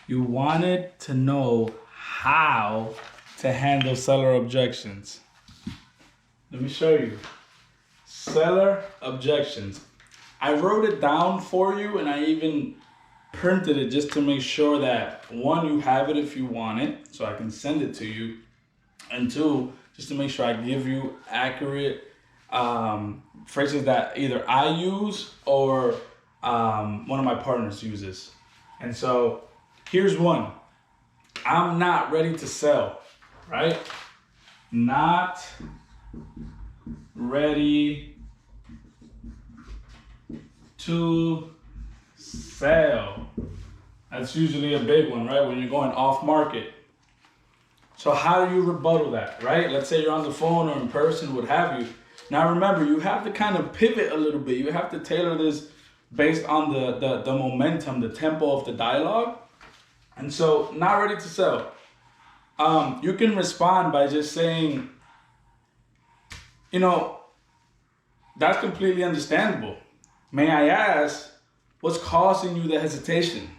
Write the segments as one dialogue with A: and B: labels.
A: You wanted to know how to handle seller objections. Let me show you. Seller objections. I wrote it down for you and I even printed it just to make sure that one, you have it if you want it, so I can send it to you. And two, just to make sure I give you accurate phrases that either I use or one of my partners uses. And so here's one. I'm not ready to sell, right? Not ready to sell. That's usually a big one, right? When you're going off market. So how do you rebuttal that, right? Let's say you're on the phone or in person, what have you. Now remember, you have to kind of pivot a little bit. You have to tailor this based on the momentum, the tempo of the dialogue. And so, not ready to sell. You can respond by just saying, that's completely understandable. May I ask, what's causing you the hesitation?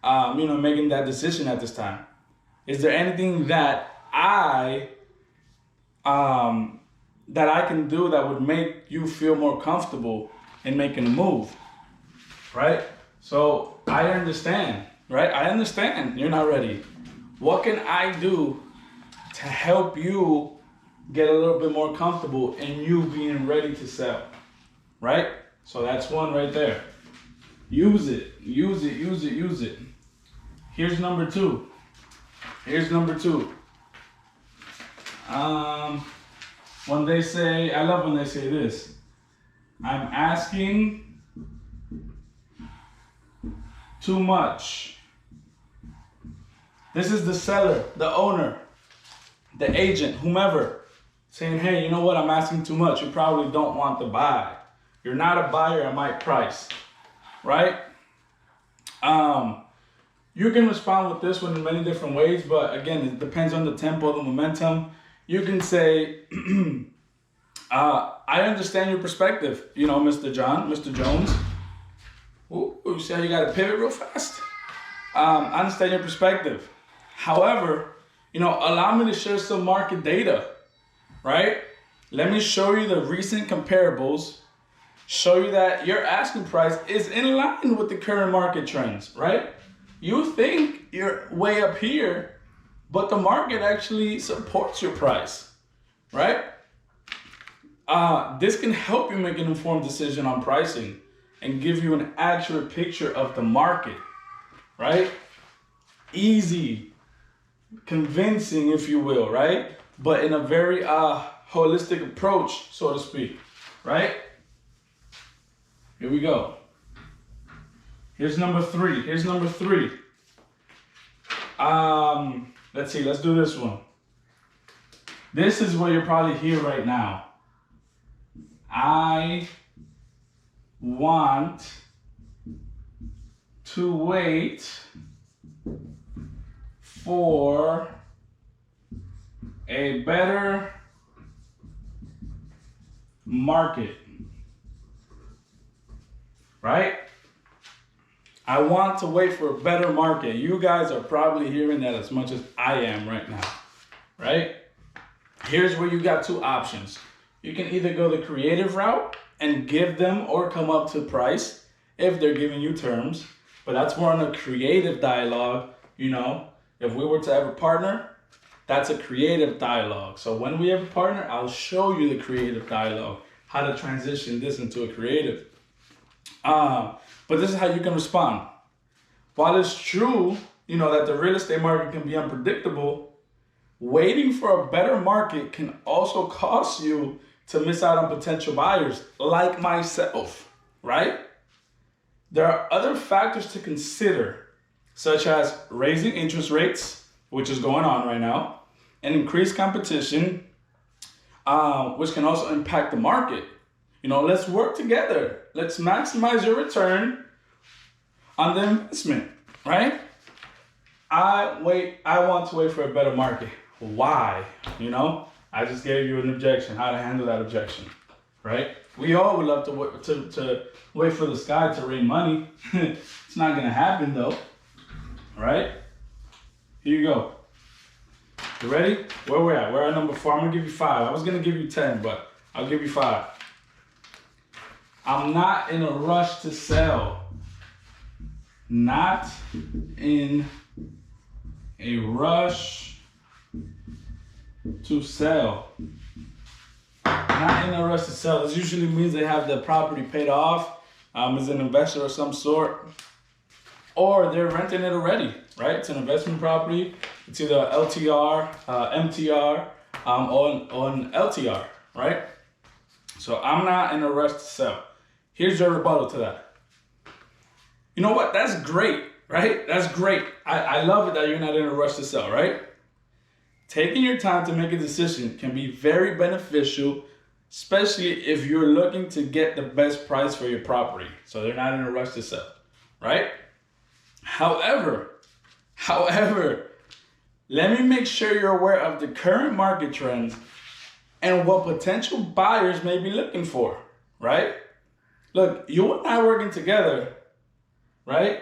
A: Making that decision at this time. Is there anything that I can do that would make you feel more comfortable in making a move, right? So I understand, right? I understand you're not ready. What can I do to help you get a little bit more comfortable in you being ready to sell, right? So that's one right there. Use it. Here's number two. When they say, I love when they say this, I'm asking too much. This is the seller, the owner, the agent, whomever, saying, hey, you know what, I'm asking too much. You probably don't want to buy. You're not a buyer at my price, right? You can respond with this one in many different ways, but again, it depends on the tempo, the momentum. You can say, I understand your perspective, Mr. Jones. Ooh, you see how you got to pivot real fast? I understand your perspective. However, allow me to share some market data, right? Let me show you the recent comparables, show you that your asking price is in line with the current market trends, right? You think you're way up here, but the market actually supports your price, right? This can help you make an informed decision on pricing and give you an accurate picture of the market, right? Easy, convincing, if you will, right? But in a very holistic approach, so to speak, right? Here we go. Here's number three. Let's see, let's do this one. This is what you're probably here right now. I want to wait for a better market, right? I want to wait for a better market. You guys are probably hearing that as much as I am right now, right? Here's where you got two options. You can either go the creative route and give them or come up to price if they're giving you terms, but that's more on a creative dialogue. If we were to have a partner, that's a creative dialogue. So when we have a partner, I'll show you the creative dialogue, how to transition this into a creative. But this is how you can respond. While it's true, that the real estate market can be unpredictable, waiting for a better market can also cause you to miss out on potential buyers like myself, right? There are other factors to consider, such as raising interest rates, which is going on right now, and increased competition, which can also impact the market. Let's work together. Let's maximize your return on the investment, right? I want to wait for a better market. Why? I just gave you an objection, how to handle that objection, right? We all would love to wait for the sky to rain money. It's not gonna happen though, All right? Here you go. You ready? Where we're at? We're at number 4. I'm gonna give you 5. I was gonna give you 10, but I'll give you 5. I'm not in a rush to sell. Not in a rush to sell. Not in a rush to sell. This usually means they have the property paid off, as an investor of some sort, or they're renting it already, right? It's an investment property. It's either LTR, MTR, or an LTR, right? So I'm not in a rush to sell. Here's your rebuttal to that. You know what? That's great, right? That's great. I love it that you're not in a rush to sell, right? Taking your time to make a decision can be very beneficial, especially if you're looking to get the best price for your property. So they're not in a rush to sell, right? However, let me make sure you're aware of the current market trends and what potential buyers may be looking for, right? Look, you and I working together, right?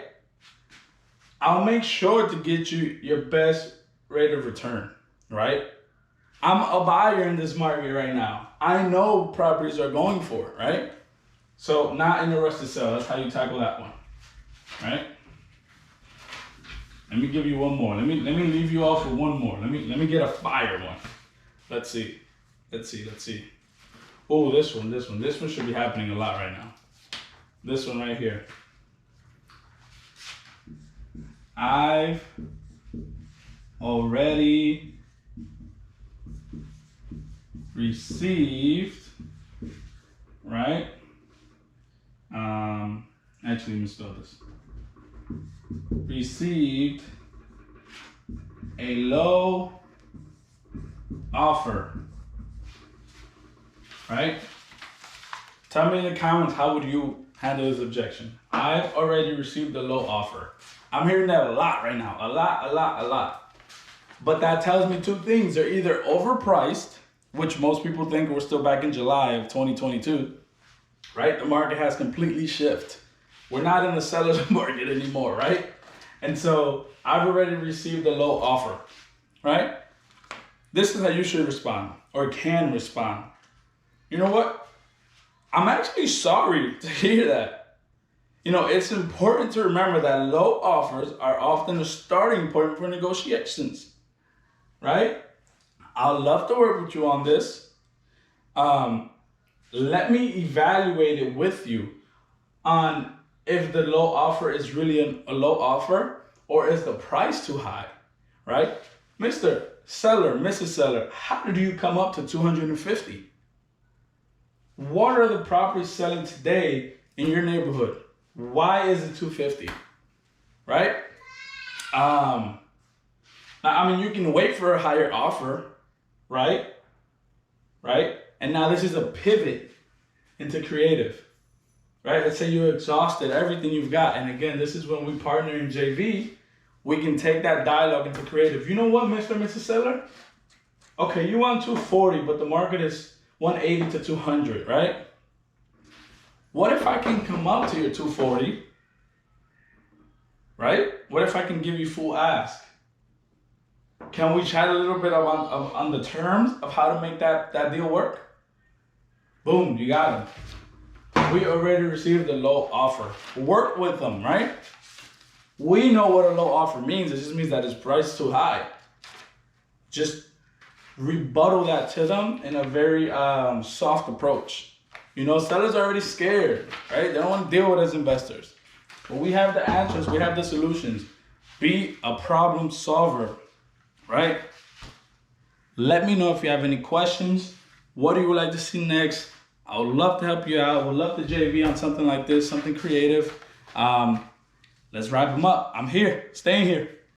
A: I'll make sure to get you your best rate of return, right? I'm a buyer in this market right now. I know properties are going for it, right? So not in a rush to sell. That's how you tackle that one, right? Let me give you one more. Let me leave you off with one more. Let me get a fire one. Let's see. Oh, this one should be happening a lot right now. This one right here. I've already received, right? Actually, let me spell this. Received a low offer, right? Tell me in the comments, how would you handle this objection? I've already received a low offer. I'm hearing that a lot right now, a lot. But that tells me 2 things. They're either overpriced, which most people think we're still back in July of 2022, right? The market has completely shifted. We're not in the seller's market anymore, right? And so I've already received a low offer, right? This is how you should respond, or can respond. You know what? I'm actually sorry to hear that. You know, it's important to remember that low offers are often a starting point for negotiations, right? I'd love to work with you on this. Let me evaluate it with you on if the low offer is really a low offer, or is the price too high, right? Mr. Seller, Mrs. Seller, how did you come up to 250? What are the properties selling today in your neighborhood? Why is it 250, right? Now, I mean, you can wait for a higher offer, right? And now this is a pivot into creative, right? Let's say you're exhausted, everything you've got. And again, this is when we partner in JV, we can take that dialogue into creative. You know what, Mr. and Mrs. Seller? Okay, you want 240, but the market is 180 to 200, right? What if I can come up to your 240, right? What if I can give you full ask? Can we chat a little bit on the terms of how to make that deal work? Boom, you got them. We already received a low offer. Work with them, right? We know what a low offer means. It just means that it's priced too high. Just rebuttal that to them in a very soft approach. You know, sellers are already scared, right? They don't want to deal with us investors. But we have the answers. We have the solutions. Be a problem solver, right? Let me know if you have any questions. What do you would like to see next? I would love to help you out. I would love to JV on something like this, something creative. Let's wrap them up. I'm here, staying here.